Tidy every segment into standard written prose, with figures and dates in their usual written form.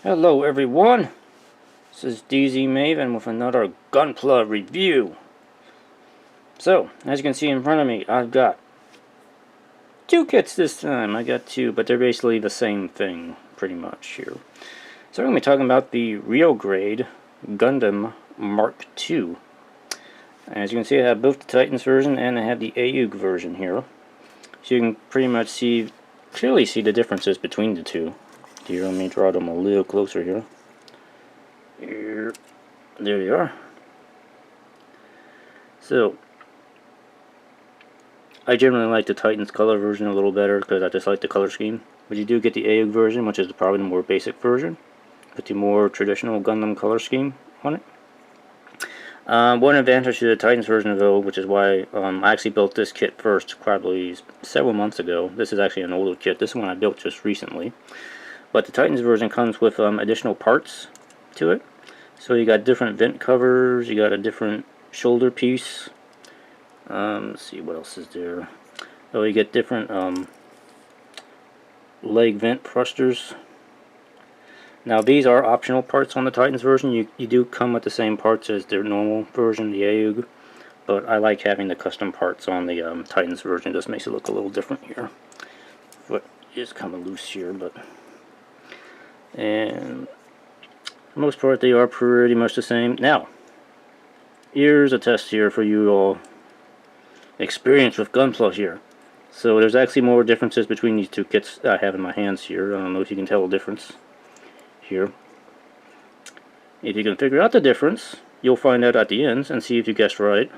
Hello everyone, this is DZ Maven with another Gunpla review. So, as you can see in front of me, I've got two kits this time. I got two, but they're basically the same thing, pretty much here. So we're going to be talking about the real grade Gundam Mark II. As you can see, I have both the Titans version and I have the AEUG version here. So you can pretty much clearly see the differences between the two. Here, let me draw them a little closer here. Here, there they are. So, I generally like the Titans color version a little better because I just like the color scheme. But you do get the AEUG version, which is probably the more basic version, with the more traditional Gundam color scheme on it. One advantage to the Titans version though, which is why I actually built this kit first, probably several months ago. This is actually an older kit. This one I built just recently. But the Titans version comes with additional parts to it. So you got different vent covers, you got a different shoulder piece. Let's see what else is there. Oh, you get different leg vent thrusters. Now these are optional parts on the Titans version. You do come with the same parts as their normal version, the AEUG. But I like having the custom parts on the Titans version. It just makes it look a little different here. Foot is kind of loose here, but... And for the most part they are pretty much the same. Now, here's a test here for you all experienced with Gunpla here. So there's actually more differences between these two kits I have in my hands here. I don't know if you can tell the difference here. If you can figure out the difference, you'll find out at the end and see if you guessed right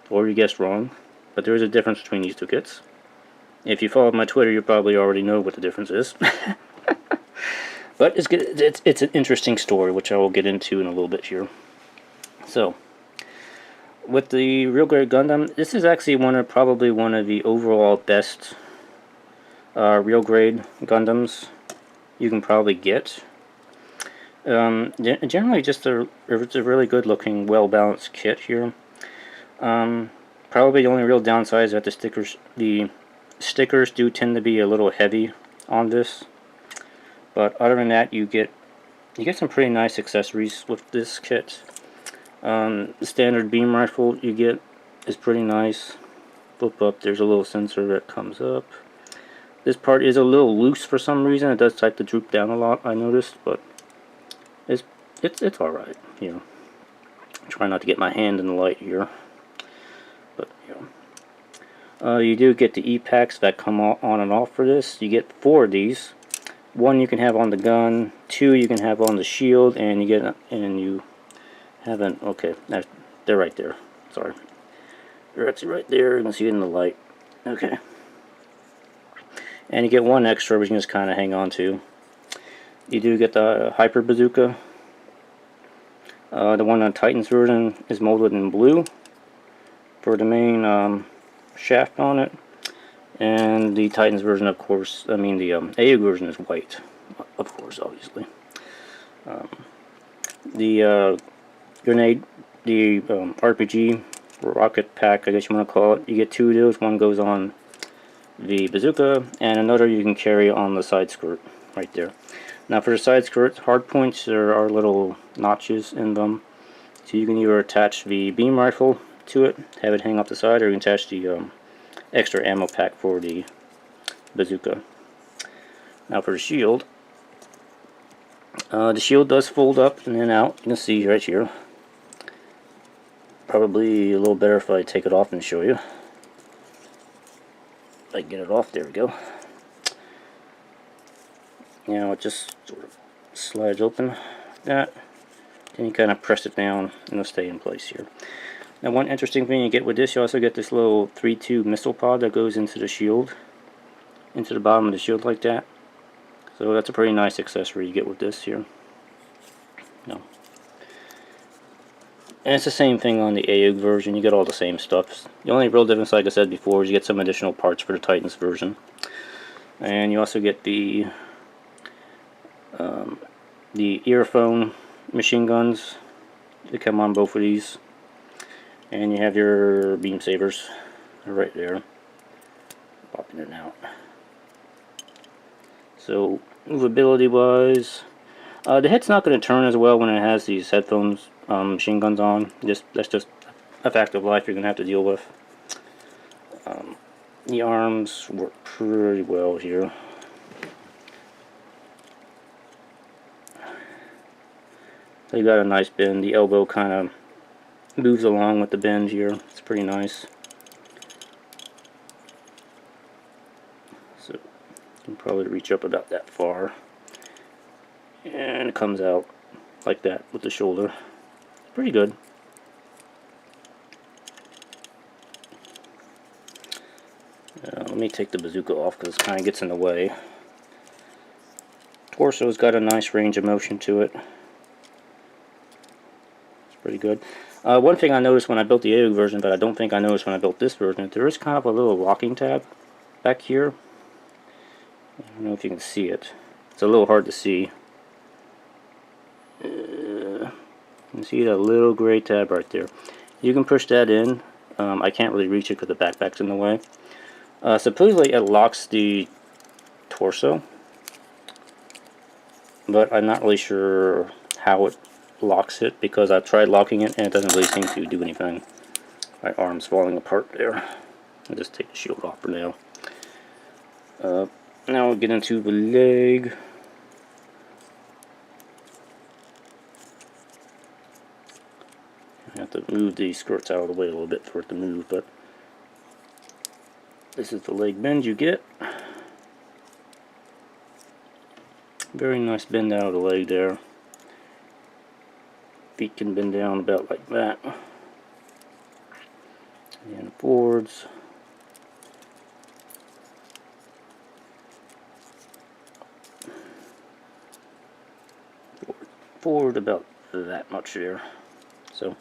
or you guessed wrong. But there is a difference between these two kits. If you follow my Twitter, you probably already know what the difference is. But it's an interesting story, which I will get into in a little bit here. So, with the real grade Gundam, this is actually probably one of the overall best real grade Gundams you can probably get. Generally, it's a really good looking, well balanced kit here. Probably the only real downside is that the stickers do tend to be a little heavy on this. But other than that, you get some pretty nice accessories with this kit. The standard beam rifle you get is pretty nice. Flip up, there's a little sensor that comes up. This part is a little loose for some reason. It does like to droop down a lot, I noticed, but it's all right. You know, try not to get my hand in the light here. But you know, you do get the E-packs that come on and off for this. You get 4 of these. 1 you can have on the gun, 2 you can have on the shield, and you have an, okay, they're right there. Sorry, they're actually right there. You can see it in the light. Okay, and you get 1 extra, which you can just kind of hang on to. You do get the Hyper Bazooka. The one on Titans version is molded in blue for the main shaft on it. And the Titans version, of course, the AEUG version is white, of course, obviously. The grenade, the RPG rocket pack, I guess you want to call it, you get 2 of those. 1 goes on the bazooka, and another you can carry on the side skirt, right there. Now for the side skirt, hard points, there are little notches in them. So you can either attach the beam rifle to it, have it hang off the side, or you can attach the extra ammo pack for the bazooka. Now for the shield does fold up and then out. You can see right here. Probably a little better if I take it off and show you. If I can get it off, there we go. You know, it just sort of slides open like that. Then you kind of press it down and it'll stay in place here. Now one interesting thing you get with this, you also get this little 3-tube missile pod that goes into the shield, into the bottom of the shield like that. So that's a pretty nice accessory you get with this here. No. And it's the same thing on the AEUG version, you get all the same stuff. The only real difference, like I said before, is you get some additional parts for the Titans version. And you also get the earphone machine guns that come on both of these. And you have your beam sabers right there, popping in and out. So movability wise, The head's not going to turn as well when it has these headphones, machine guns on. That's just a fact of life you're going to have to deal with. The arms work pretty well here. They got a nice bend. The elbow kind of moves along with the bend here. It's pretty nice. So you can probably reach up about that far. And it comes out like that with the shoulder. Pretty good. Let me take the bazooka off because it kind of gets in the way. Torso's got a nice range of motion to it. It's pretty good. One thing I noticed when I built the AEUG version, but I don't think I noticed when I built this version, there is kind of a little locking tab back here. I don't know if you can see it. It's a little hard to see. You can see that little gray tab right there. You can push that in. I can't really reach it because the backpack's in the way. Supposedly it locks the torso, but I'm not really sure how it locks it because I've tried locking it and it doesn't really seem to do anything. My arm's falling apart there. I'll just take the shield off for now. Now we'll get into the leg. I have to move these skirts out of the way a little bit for it to move, but this is the leg bend you get. Very nice bend out of the leg there. Feet can bend down about like that. And forwards. Forward about that much there. So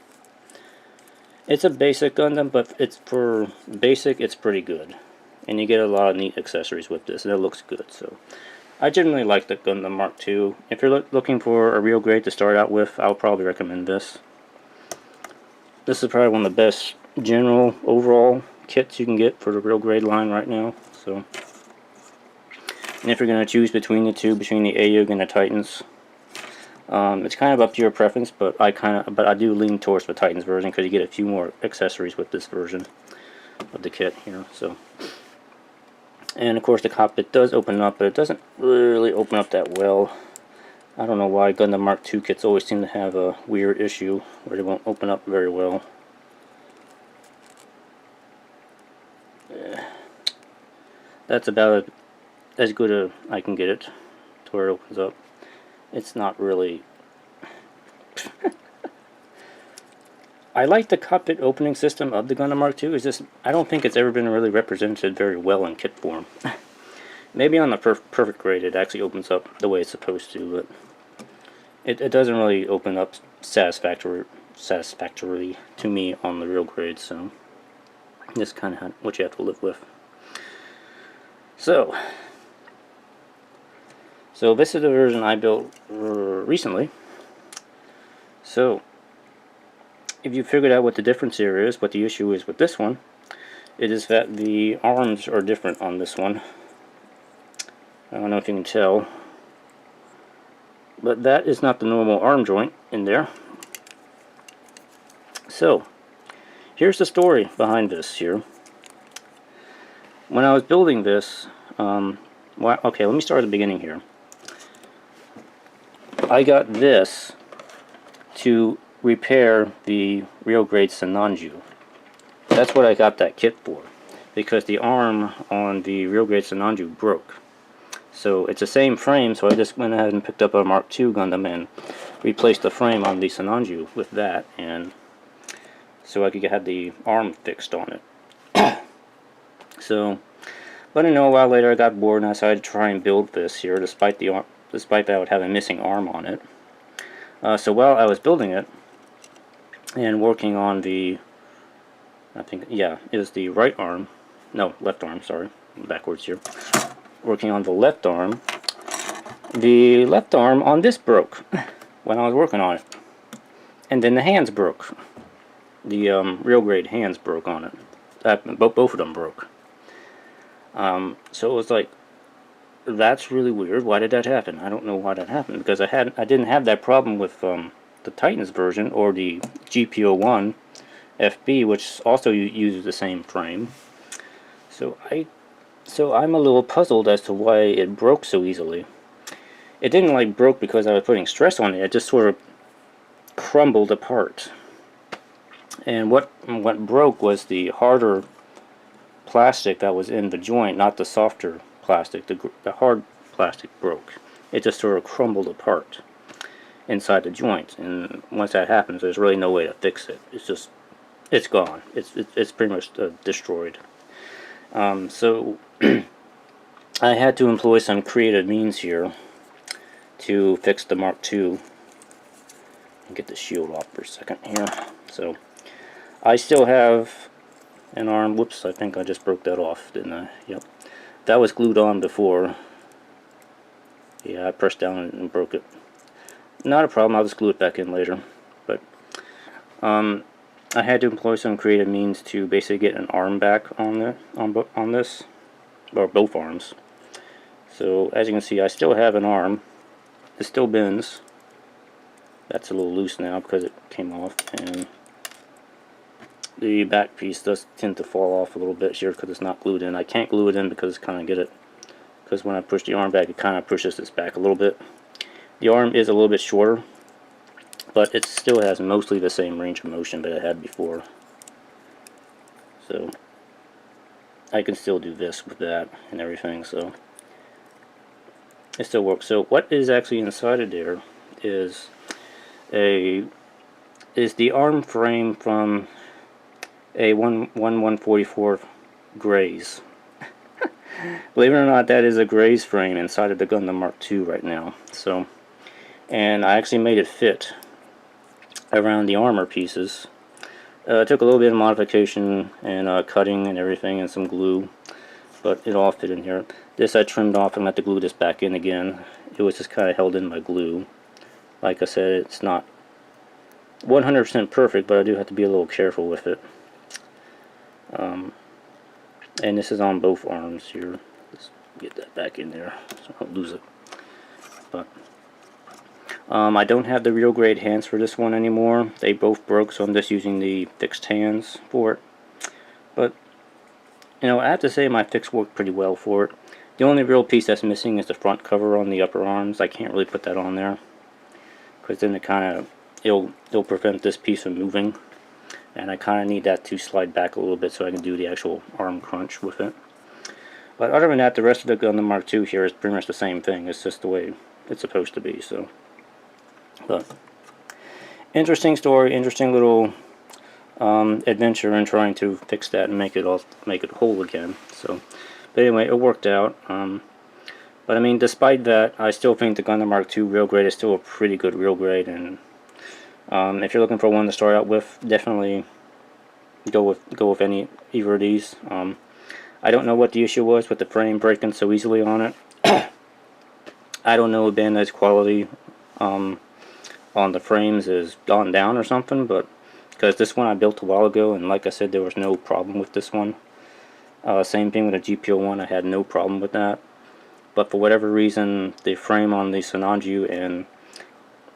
it's a basic Gundam, but it's for basic, it's pretty good. And you get a lot of neat accessories with this, and it looks good. So I generally like the Gundam Mark II. If you're looking for a real grade to start out with, I'll probably recommend this. This is probably one of the best general overall kits you can get for the real grade line right now. So, and if you're going to choose between the two, between the AEUG and the Titans, it's kind of up to your preference, but I do lean towards the Titans version because you get a few more accessories with this version of the kit here. So, and of course the cockpit does open up, but it doesn't really open up that well. I don't know why Gundam Mark II kits always seem to have a weird issue where they won't open up very well. That's about as good as I can get it to where it opens up. It's not really... I like the cockpit opening system of the Gundam Mark II. It's just, I don't think it's ever been really represented very well in kit form. Maybe on the perfect grade it actually opens up the way it's supposed to, but it doesn't really open up satisfactorily to me on the real grade, so that's kind of what you have to live with. So this is the version I built recently. So if you figured out what the difference here is, what the issue is with this one, it is that the arms are different on this one. I don't know if you can tell, but that is not the normal arm joint in there. So here's the story behind this here. When I was building this, okay, let me start at the beginning here. I got this to repair the real grade Sananju. That's what I got that kit for, because the arm on the real grade Sananju broke. So it's the same frame, so I just went ahead and picked up a Mark II Gundam and replaced the frame on the Sananju with that, and so I could have the arm fixed on it. So, but I know a while later I got bored and I decided to try and build this here, despite that I would have a missing arm on it. So while I was building it and working on the, I think, yeah, it was the right arm, no, left arm, sorry, I'm backwards here. Working on the left arm on this broke when I was working on it. And then the hands broke. The real grade hands broke on it. Both of them broke. So it was like, that's really weird. Why did that happen? I don't know why that happened, because I didn't have that problem with the Titans version or the GPO1 FB, which also uses the same frame. So I'm a little puzzled as to why it broke so easily. It didn't like broke because I was putting stress on it. It just sort of crumbled apart. And what broke was the harder plastic that was in the joint, not the softer plastic. The hard plastic broke. It just sort of crumbled apart inside the joint. And once that happens, there's really no way to fix it. It's gone. It's pretty much destroyed. So I had to employ some creative means here to fix the Mark II. Get the shield off for a second here. So I still have an arm. Whoops, I think I just broke that off, didn't I? Yep. That was glued on before. Yeah, I pressed down and broke it. Not a problem, I'll just glue it back in later. But I had to employ some creative means to basically get an arm back on this, or both arms. So as you can see, I still have an arm. It still bends. That's a little loose now because it came off, and the back piece does tend to fall off a little bit here because it's not glued in. I can't glue it in because because when I push the arm back, it kind of pushes this back a little bit. The arm is a little bit shorter, but it still has mostly the same range of motion that it had before. So I can still do this with that and everything, so it still works. So what is actually inside of there is the arm frame from a 1/144 Grays. Believe it or not, that is a Grays frame inside of the Gundam Mark II right now. So, and I actually made it fit around the armor pieces. It took a little bit of modification and cutting and everything and some glue, but it all fit in here. This I trimmed off and had to glue this back in again. It was just kind of held in by glue. Like I said, it's not 100% perfect, but I do have to be a little careful with it. And this is on both arms here. Let's get that back in there so I don't lose it. But I don't have the real grade hands for this one anymore. They both broke, so I'm just using the fixed hands for it. But you know, I have to say my fix worked pretty well for it. The only real piece that's missing is the front cover on the upper arms. I can't really put that on there because then it'll prevent this piece from moving, and I kind of need that to slide back a little bit so I can do the actual arm crunch with it. But other than that, the rest of the Gundam Mark II here is pretty much the same thing. It's just the way it's supposed to be. So, but interesting story, interesting little adventure in trying to fix that and make it whole again. So, but anyway, it worked out. But I mean, despite that, I still think the Gundam Mark II real grade is still a pretty good real grade, and if you're looking for one to start out with, definitely go with either of these. I don't know what the issue was with the frame breaking so easily on it. I don't know if Bandai's quality on the frames has gone down or something, but because this one I built a while ago, and like I said, there was no problem with this one. Same thing with the GPO1, I had no problem with that. But for whatever reason, the frame on the Sonanju and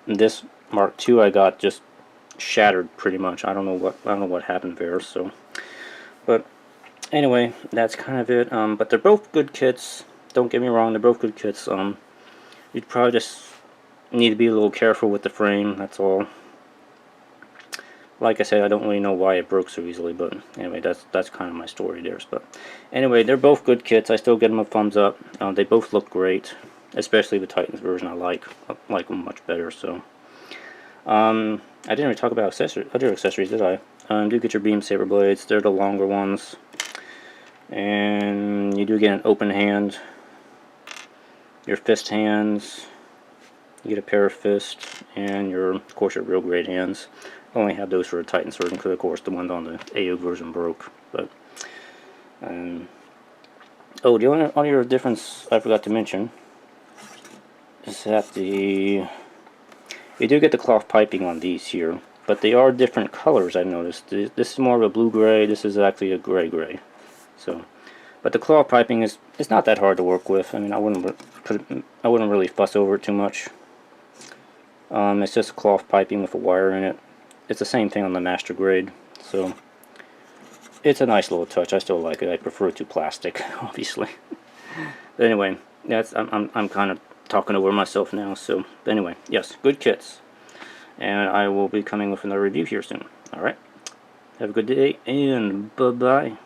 this Mark II I got just shattered pretty much. I don't know what happened there. So, but anyway, that's kind of it. But they're both good kits. Don't get me wrong, they're both good kits. You'd probably just need to be a little careful with the frame. That's all. Like I said, I don't really know why it broke so easily, but anyway, that's kind of my story there. But anyway, they're both good kits. I still give them a thumbs up. They both look great, especially the Titans version. I like them much better. So, I didn't really talk about other accessories, did I? Do get your beam saber blades. They're the longer ones, and you do get an open hand. Your fist hands. You get a pair of fists, and of course your real grade hands. I only have those for the Titans version because, of course, the one on the AEUG version broke. But oh, the only other difference I forgot to mention is that you do get the cloth piping on these here, but they are different colors. I've noticed. This is more of a blue gray. This is actually a gray. So But the cloth piping is not that hard to work with. I mean, I wouldn't really fuss over it too much. It's just cloth piping with a wire in it. It's the same thing on the master grade, so it's a nice little touch. I still like it. I prefer it to plastic, obviously. But anyway, that's I'm kind of talking over myself now. So anyway, yes, good kits, and I will be coming with another review here soon. All right, have a good day, and bye bye.